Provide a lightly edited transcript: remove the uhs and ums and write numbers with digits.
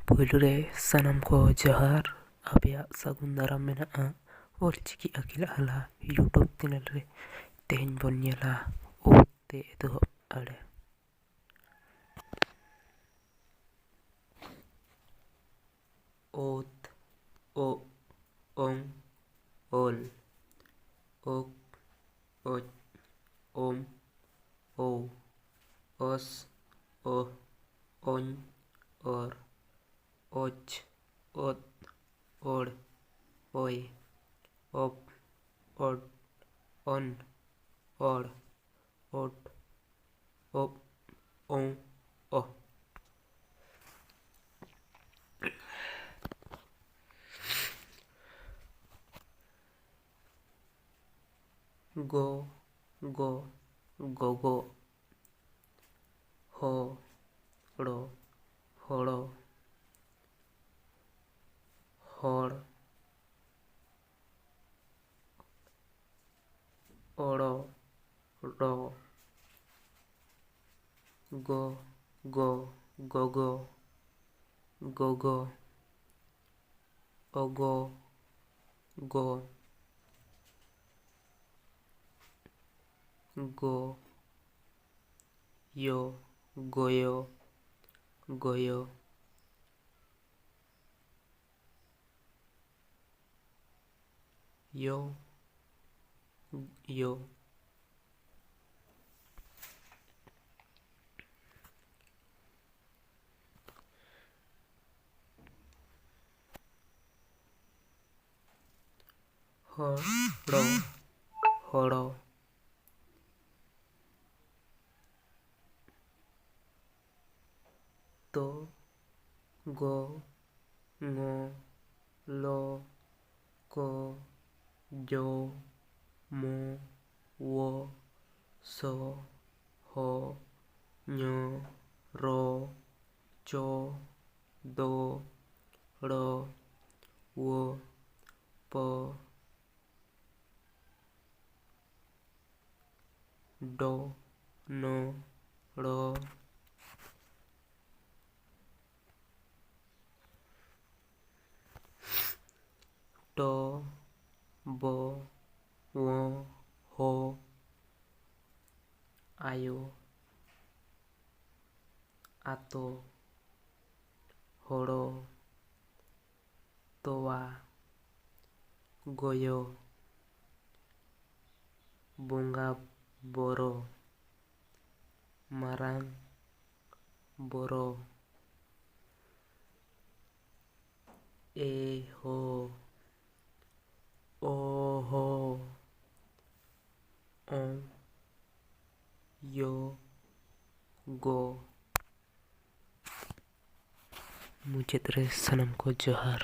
ᱯᱳᱭᱞᱳ ᱨᱮ ᱥᱟᱱᱟᱢ ᱠᱚ ᱡᱚᱦᱟᱨ, ᱟᱯᱮᱭᱟᱜ ᱥᱟᱹᱜᱩᱱ ᱫᱟᱨᱟᱢ ᱢᱮᱱᱟᱜᱼᱟ ᱚᱞᱪᱤᱠᱤ ᱟᱹᱠᱤᱞ ᱟᱞᱟ ᱤᱭᱩᱴᱩᱵᱽ ᱪᱮᱱᱮᱞ ᱨᱮ᱾ ᱛᱮᱦᱮᱧ ᱵᱚᱱ ᱧᱮᱞᱟ ᱩᱛ ᱛᱮ ᱮᱛᱚᱦᱚᱵ ᱟᱲᱮ᱾ ᱳᱛ, ᱳᱜ, ᱚᱝ, ᱳᱞ, ᱳᱜ, ᱚᱡ, ᱳᱢ, ᱳᱣ, ᱚᱥ, ᱚᱦ, ᱚᱧ, ᱚᱨ, ᱚᱪ, ᱚᱛ, ᱚᱲ, ᱚᱭ, ᱚᱯ, ᱚᱰ, ᱚᱱ, ᱚᱲ, ᱚᱴ, ᱚᱯ, ᱚᱸ, ᱚᱦ᱾ ᱜᱚ, ᱜᱚ, ᱜᱚᱜᱚ, ᱦᱚ, ᱲᱚ, ᱦᱚᱲᱚ, ᱦᱚᱲ, ᱚᱲᱚ, ᱲᱚ, ᱜᱚ, ᱜᱚ, ᱜᱚᱜᱚ, ᱜᱚᱜᱚ, ᱚᱜᱚ, ᱜᱚ, ᱜᱚ, ᱭᱚ, ᱜᱚᱭᱚ, ᱜᱚᱭᱚ, ᱭᱚ, ᱭᱳ, ᱦᱚᱲᱚ, ᱦᱚᱲᱚ, ᱛᱚ, ᱜᱚ, ᱝᱚ, ᱞᱚ, ᱠᱚ, ᱡᱚ, ᱢᱚ, ᱣᱚ, ᱥᱚ, ᱦᱚ, ᱧᱚ, ᱨᱚ, ᱪᱚ, ᱫᱚ, ᱲᱚ, ᱣᱚ, ᱯᱚ, ᱰᱚ, ᱱᱚ, ᱲ, ᱴ, ᱵ, ᱣ, হ, ᱟᱭᱳ, ᱟᱛᱳ, ᱦᱳᱲᱳ, ᱛᱚᱣᱟ, ᱜᱚᱭᱚ, ᱵᱚᱸᱜᱟ ᱵᱳᱨᱳ, ᱢᱟᱨᱟᱝ ᱵᱳᱨᱳ, ᱮ-ᱦᱳ, ᱚ-ᱦᱳ, ᱚ-ᱭᱳ, ᱜᱳ᱾ ᱢᱩᱪᱟᱹᱫ ᱨᱮ ᱥᱟᱱᱟᱢ ᱠᱚ ᱡᱚᱦᱟᱨ᱾